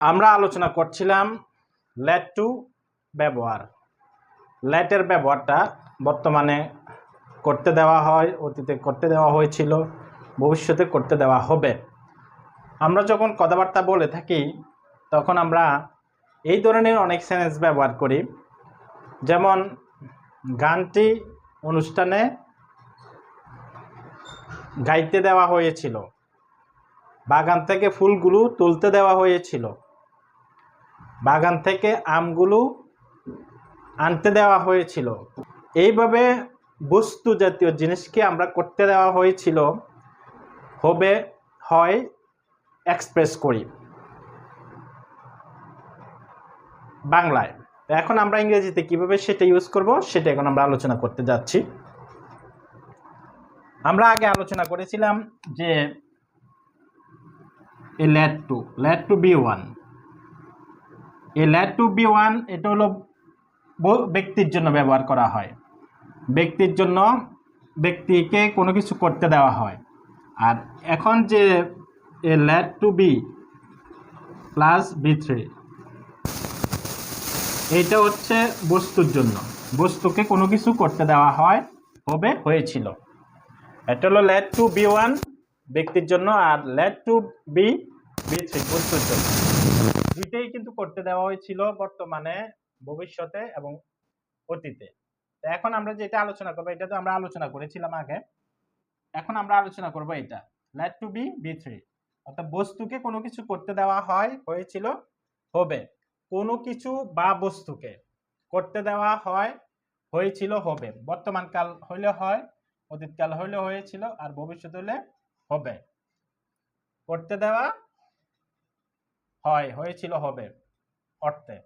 আমরা আলোচনা করছিলাম লেট টু ব্যবহার। লেটের ব্যবহারটা বর্তমানে করতে দেওয়া হয়, অতীতে করতে দেওয়া হয়েছিল, ভবিষ্যতে করতে দেওয়া হবে। আমরা যখন কথাবার্তা বলে থাকি তখন আমরা এই ধরনের অনেক সেন্টেন্স ব্যবহার করি, যেমন গানটি অনুষ্ঠানে গাইতে দেওয়া হয়েছিল, বাগান থেকে ফুলগুলো তুলতে দেওয়া হয়েছিল, বাগান থেকে আমগুলো আনতে দেওয়া হয়েছিল। এইভাবে বস্তু জাতীয় জিনিসকে আমরা করতে দেওয়া হয়েছিল হবে হয় এক্সপ্রেস করি বাংলায়। এখন আমরা ইংরেজিতে কিভাবে সেটা ইউজ করব সেটা এখন আমরা আলোচনা করতে যাচ্ছি। আমরা আগে আলোচনা করেছিলাম যে a let to B one, A let to B one এটা হলো ব্যক্তির জন্য ব্যবহার করা হয়। ব্যক্তির জন্য ব্যক্তিকে কোনো কিছু করতে দেওয়া হয়। আর এখন যে a let to be plus B3, এইটা হচ্ছে বস্তুর জন্য, বস্তুকে কোনো কিছু করতে দেওয়া হয় হবে হয়েছিল। এটা হলো লেট টু বি ওয়ান ব্যক্তির জন্য, আর লেট টু বি B3 বস্তুর জন্য। দুইটাই কিন্তু করতে দেওয়া হয়েছিল বর্তমানে, ভবিষ্যতে এবং অতীতে। এখন আমরা যেটা আলোচনা করবো, এটা তো আমরা আলোচনা করেছিলাম আগে, এখন আমরা আলোচনা করব এটা লেট টু বি B3, অর্থাৎ বস্তুকে কোনো কিছু করতে দেওয়া হয় হয়েছিল হবে, কোনো কিছু বা বস্তুকে করতে দেওয়া হয় হয়েছিল হবে। বর্তমান কাল হইলে হয়, অতীতকাল হইলে হয়েছিল, আর ভবিষ্যৎ হইলে হবে। করতে দেওয়া হয় হয়েছিল হবে অর্থে।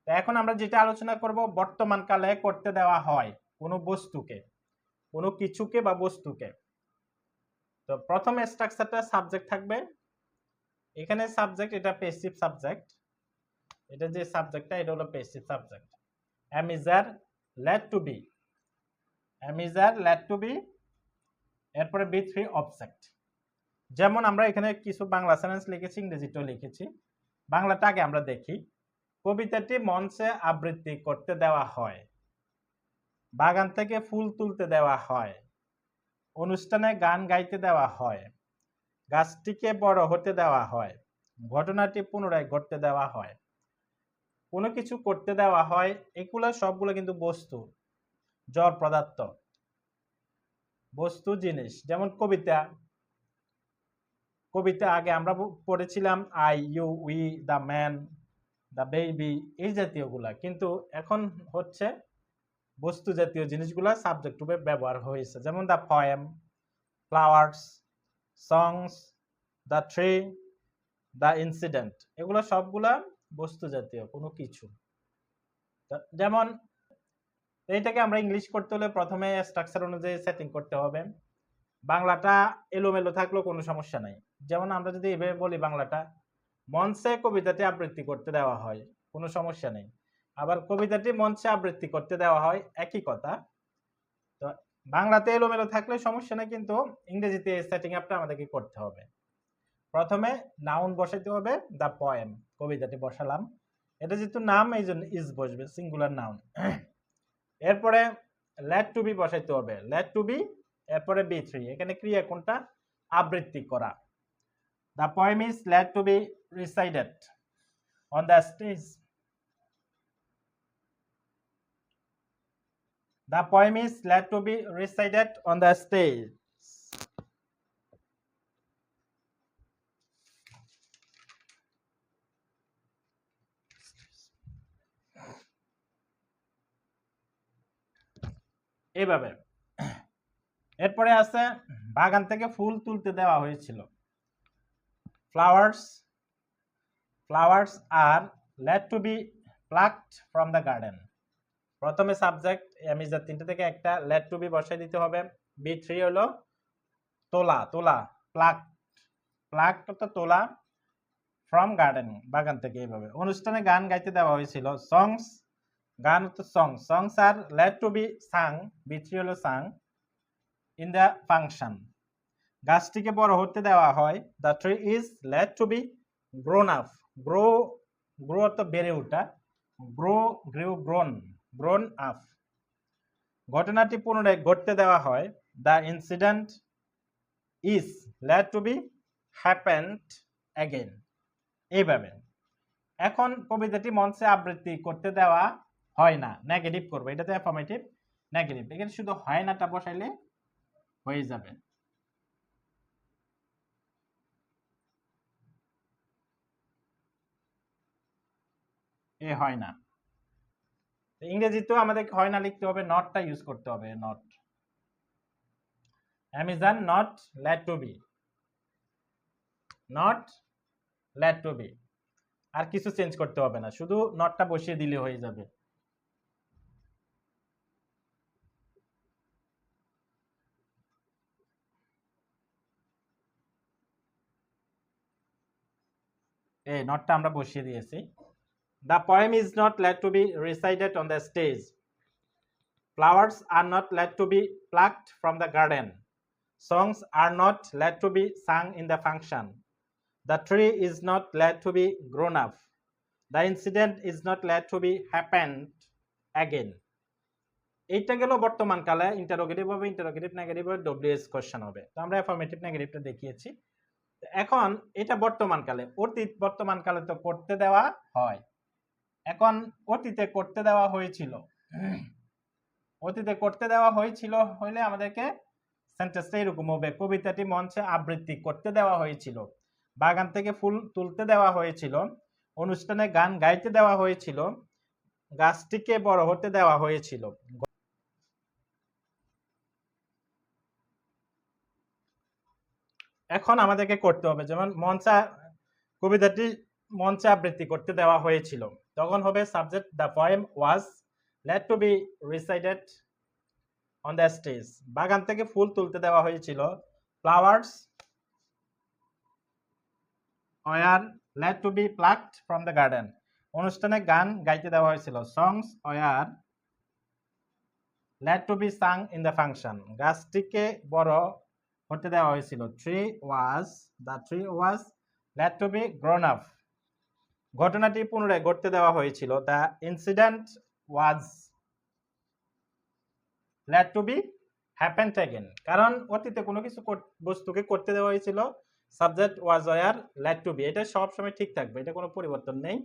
এখন আমরা যেটা আলোচনা করব, বর্তমান কালে করতে দেওয়া হয় কোনো বস্তুকে, কোনো কিছুকে বা বস্তুকে। তো প্রথম স্ট্রাকচারটা সাবজেক্ট থাকবে, এখানে সাবজেক্ট, এটা প্যাসিভ সাবজেক্ট, এটা যে সাবজেক্টটা এটা হলো passive subject. am is are led to be, am is are led to be, এরপরে B3 অবজেক্ট। যেমন আমরা এখানে কিছু বাংলা সেন্টেন্স লিখেছি, ইংরেজিটাও লিখেছি। বাংলাটা আগে আমরা দেখি। কবিতাটি মঞ্চে আবৃত্তি করতে দেওয়া হয়, বাগান থেকে ফুল তুলতে দেওয়া হয়, অনুষ্ঠানে গান গাইতে দেওয়া হয়, গাছটিকে বড় হতে দেওয়া হয়, ঘটনাটি পুনরায় ঘটতে দেওয়া হয়, কোনো কিছু করতে দেওয়া হয়। এগুলো সবগুলো কিন্তু বস্তু, জড় পদার্থ, বস্তু জিনিস। যেমন কবিতা, কবিতা আগে আমরা পড়েছিলাম I, you, we, the man, the baby, এই জাতীয়গুলা, কিন্তু এখন হচ্ছে বস্তু জাতীয় জিনিসগুলা সাবজেক্ট রূপে ব্যবহার হয়েছে। যেমন the poem, flowers, songs, the tree, the incident, এগুলো সবগুলা বস্তু জাতীয় কোনো কিছু। যেমন এইটাকে আমরা ইংলিশ করতে হলে প্রথমে স্ট্রাকচার অনুযায়ী সেটিং করতে হবে। বাংলাটা এলোমেলো থাকলেও কোনো সমস্যা নাই। যেমন আমরা যদি এভাবে বলি, বাংলাটা মঞ্চে কবিতাটি আবৃত্তি করতে দেওয়া হয়, কোনো সমস্যা নেই। আবার কবিতাটি মঞ্চে আবৃত্তি করতে দেওয়া হয়, একই কথা। তো বাংলাতে এলোমেলো থাকলে সমস্যা নেই, কিন্তু ইংরেজিতে সেটিং আপটা আমাদেরকে করতে হবে। প্রথমে নাউন বসাইতে হবে, দ্য পোয়েম, কবিতাটি বসালাম, এটা যেহেতু নাম এই জন্য ইজ বসবে, সিঙ্গুলার নাউন। এরপরে লেট টু বি বসাইতে হবে, লেট টু বি, এরপরে B3, এখানে ক্রিয়া কোনটা? আবৃত্তি করা। The poem is let to be recited on the stage, the poem is let to be recited on the stage. এইভাবে। এরপরে আছে বাগান থেকে ফুল তুলতে দেওয়া হয়েছিল, flowers, flowers are led to be plucked from the garden। প্রথমে সাবজেক্ট am is are তিনটে থেকে একটা led to be বসাই দিতে হবে। B3 হলো তোলা, তোলা, plucked, plucked তো তোলা, from garden, বাগান থেকে। এইভাবে অনুষ্ঠানে গান গাইতে দেওয়া হয়েছিল, songs, গান তো songs, songs are led to be sung, B3 হলো sung, in the function। গাছটিকে বড় হতে দেওয়া হয়, the tree is led to be grown up, grow, grow তো বেড়ে ওঠা, grow, grew, grown, grown up. ঘটনাটি পুনরায় ঘটতে দেওয়া হয়, the incident is let to be happened again. এইভাবে এখন কবিতাটি মঞ্চে আবৃত্তি করতে দেওয়া হয় না, নেগেটিভ করবো, এটাতে অ্যাফার্মেটিভ নেগেটিভ, এখানে শুধু হয় নাটা বসাইলে হয়ে যাবে। এ হয় না, ইংরেজিতেও আমাদেরকে হয় না লিখতে হবে, নটটা ইউজ করতে হবে, not. Amazon not let to be, not let to be, আর কিছু চেঞ্জ করতে হবে না, শুধু নটটা বসিয়ে দিলে হয়ে যাবে। এই নটটা আমরা বসিয়ে দিয়েছি। The poem is not let to be recited on the stage. Flowers are not let to be plucked from the garden. Songs are not let to be sung in the function. The tree is not let to be grown up. The incident is not let to be happened again. এইটা গেল বর্তমান কালে, interrogative হবে, interrogative negative হবে, W S question হবে। তো আমরা affirmative নেগেটিভটা দেখিয়েছি। এখন এটা বর্তমান কালে, অতীত বর্তমান কালে তো করতে দেওয়া হয়, এখন অতীতে করতে দেওয়া হয়েছিল, অতীতে করতে দেওয়া হয়েছিল হইলে আমাদেরকে সেন্টেন্সটা এরকম হবে, কবিতাটি মঞ্চে আবৃত্তি করতে দেওয়া হয়েছিল, বাগান থেকে ফুল তুলতে দেওয়া হয়েছিল, অনুষ্ঠানে গান গাইতে দেওয়া হয়েছিল, গাছটিকে বড় হতে দেওয়া হয়েছিল। এখন আমাদেরকে করতে হবে, যেমন কবিতাটি মঞ্চে আবৃত্তি করতে দেওয়া হয়েছিল, তখন হবে subject, the poem was let to be recited on the stage. বাগান থেকে ফুল তুলতে দেওয়া হয়েছিল, flowers were let to be plucked from the garden. অনুষ্ঠানে গান গাইতে দেওয়া হয়েছিল, songs were let to be sung in the function. গাছটিকে বড় হতে দেওয়া হয়েছিল, the tree was let to be grown up. ঘটনাটি পুনরায় ঘটতে দেওয়া হয়েছিল, the incident was let to be happened again. কারণ অতীতে কোনো কিছু বস্তুকে করতে দেওয়া হয়েছিল, subject was were let to be, এটা সব সময় ঠিক থাকবে, এটা কোনো পরিবর্তন নেই।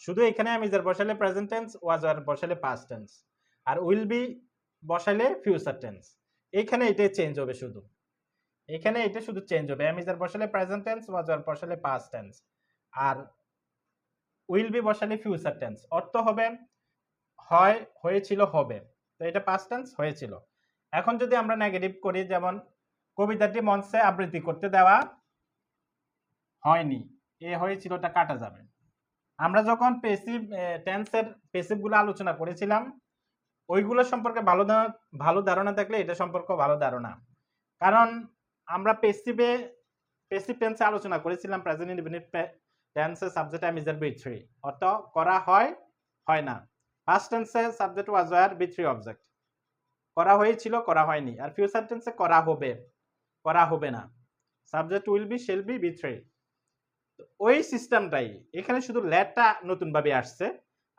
শুধু এখানে আমি যার বসালে প্রেজেন্ট টেন্স, ওয়াজ ওয়ার বসালে পাস্ট টেন্স, আর উইল বি বসালে ফিউচার টেন্স। এখানে এটাই চেঞ্জ হবে, শুধু এখানে এটা শুধু চেঞ্জ হবে, আমি যার বসালে প্রেজেন্ট টেন্স, ওয়াজ ওয়ার বসালে পাস্ট টেন্স, আর উইল বি বসালে ফিউচার টেন্স। অর্থ হবে হয়, হয়েছিল, হবে, তো এটা পাস্ট টেন্স, হয়েছিল। এখন যদি আমরা নেগেটিভ করি, যেমন কবিতাটি মঞ্চে আবৃত্তি করতে দেওয়া হয়নি, এ হয়েছিলটা কাটা যাবে। আমরা যখন পেসিভ টেন্সের পেসিভগুলো আলোচনা করেছিলাম, ওইগুলো সম্পর্কে ভালো ধারণা থাকলে এটা সম্পর্কে ভালো ধারণা, কারণ আমরা পেসিভ টেন্সে আলোচনা করেছিলাম প্রেজেন্ট ইনডিফিনিট টেন্সে সাবজেক্ট am is আর be থ্রি, অর্থ করা হয়, হয় না। পাস্ট টেন্সে subject was were be three object, করা হয়েছিল, করা হয়নি। আর ফিউচার টেন্সে করা হবে, করা হবে না, subject will be, shall be, B three. ওই সিস্টেমটাই এখানে, শুধু লেটটা নতুন ভাবে আসছে,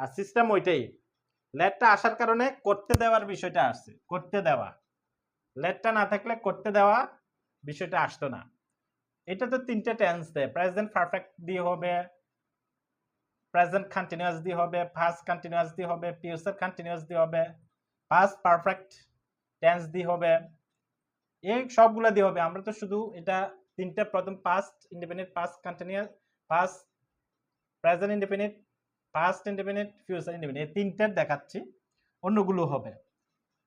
আর সিস্টেম ওইটাই। লেটটা আসার কারণে করতে দেওয়ার বিষয়টা আসছে, করতে দেওয়া, লেটটা না থাকলে করতে দেওয়া বিষয়টা আসতো না। এটা তো তিনটা টেন্স দেয়, প্রেজেন্ট পারফেক্ট দিয়ে হবে, প্রেজেন্ট কন্টিনিউয়াস দিয়ে হবে, পাস্ট কন্টিনিউয়াস দিয়ে হবে, ফিউচার কন্টিনিউয়াস দিয়ে হবে, পাস্ট পারফেক্ট টেন্স দিয়ে হবে, এই সবগুলো দিয়ে হবে। আমরা তো শুধু এটা তিনটা, প্রথম past indefinite, past continuous, past present indefinite, past indefinite, future indefinite, এই তিনটার দেখাচ্ছি, অন্যগুলো হবে।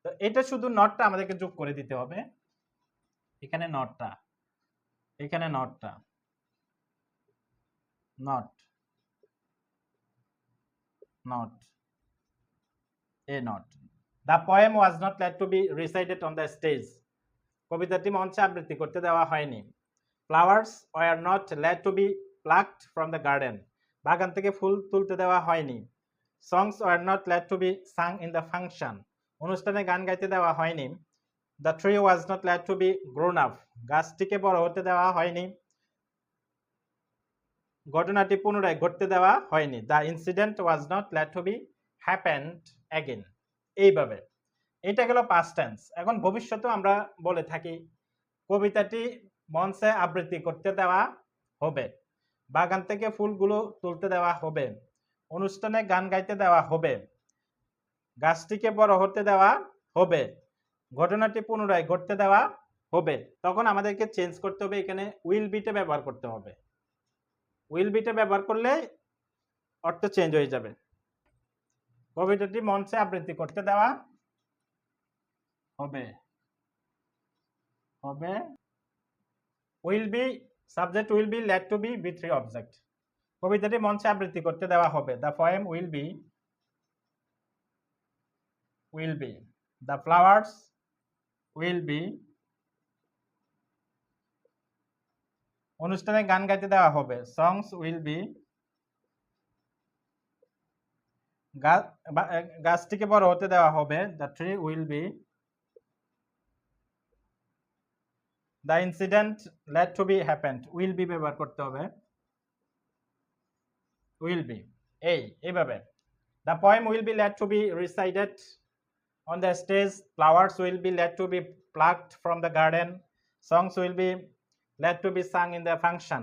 তো এটা শুধু নটটা আমাদেরকে যোগ করে দিতে হবে, এখানে নটটা, এখানে নটটা, নট, নট, এ not. The poem was not let to be recited on the stage. কবিতাটি মঞ্চে আবৃত্তি করতে দেওয়া হয়নি। Flowers were not let to be plucked from the garden. বাগান থেকে ফুল তুলতে দেওয়া হয়নি। Songs were not let to be sung in the function. অনুষ্ঠানে গান গাইতে দেওয়া হয়নি। The tree was not let to be grown up. গাছটিকে বড় হতে দেওয়া হয়নি। ঘটনাটি পুনরায় ঘটতে দেওয়া হয়নি। The incident was not let to be happened again. এইভাবে এটা গেল পাস্ট টেন্স। এখন ভবিষ্যতেও আমরা বলে থাকি কবিতাটি মঞ্চে আবৃত্তি করতে দেওয়া হবে, বাগান থেকে ফুলগুলো তুলতে দেওয়া হবে, অনুষ্ঠানে গান গাইতে দেওয়া হবে, গাছটিকে বড় হতে দেওয়া হবে, ঘটনাটি পুনরায় ঘটতে দেওয়া হবে। তখন আমাদেরকে চেঞ্জ করতে হবে, এখানে উইল বিটা ব্যবহার করতে হবে। উইল বিটা ব্যবহার করলে অর্থ চেঞ্জ হয়ে যাবে। কবিতাটি মঞ্চে আবৃত্তি করতে দেওয়া হবে, হবে will be, subject will be let to be B three object. কবিতাটি মঞ্চে আবৃত্তি করতে দেওয়া হবে। The poem will be, the flowers will be, অনুষ্ঠানে গান গাইতে দেওয়া হবে। সংস উইল বি, গাছটিকে বড় হতে দেওয়া হবে। The tree will be, the incident let to be happened, will be ব্যবহার করতে হবে, উইল বি এইভাবে। The poem will be let to be recited on the stage, flowers will be let to be plucked from the garden, songs will be let to be sung in the function।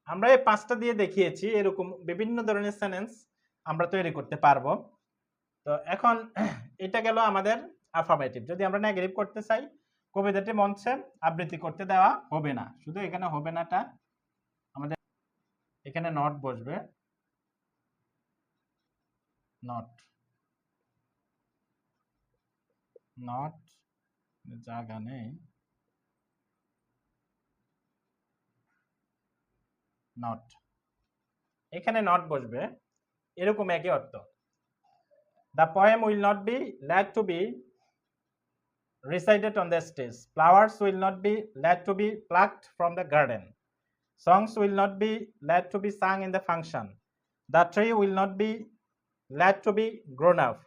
আমরা এই পাঁচটা দিয়ে দেখিয়েছি, এরকম বিভিন্ন ধরনের sentence আমরা তৈরি করতে পারবো। তো এখন এটা গেল আমাদের অ্যাফার্মেটিভ। যদি আমরা নেগেটিভ করতে চাই, কবিতাটি মঞ্চে আবৃত্তি করতে দেওয়া হবে না, শুধু এখানে হবে নাটা আমাদের এখানে নট বসবে, নট জায়গা নেই, নট এখানে নট বসবে, এরকম একই অর্থ। The poem will not be let to be recited on the stage, flowers will not be let to be plucked from the garden, songs will not be let to be sung in the function, the tree will not be let to be grown up,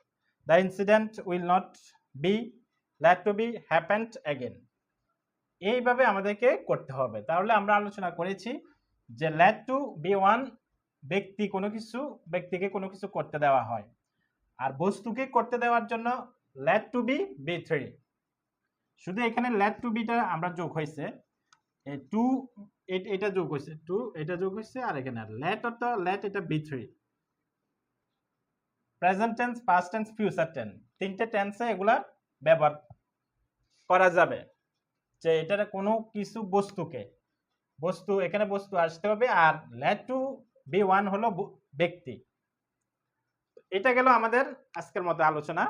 the incident will not be let to be happened again। এইভাবে আমাদেরকে করতে হবে। তাহলে আমরা আলোচনা করেছি যে let to be one, ব্যক্তিকে কোনো কিছু করতে দেওয়া হয়, আর বস্তুকে করতে দেওয়ার জন্য let to be be three। শুধু এখানে let to be টা আমরা যোগ হয়েছে, টু এটা যোগ হয়েছে, টু এটা যোগ হয়েছে, আর এখানে let অর্থ let এটা be three। Present tense, past tense, future tense, তিনটে টেন্সে এগুলা ব্যবহার করা যাবে। যে এটা কোনো কিছু বস্তু এখানে বস্তু আসতে হবে, আর let to be one হলো ব্যক্তি। এটা গেল আমাদের আজকের মতো আলোচনা।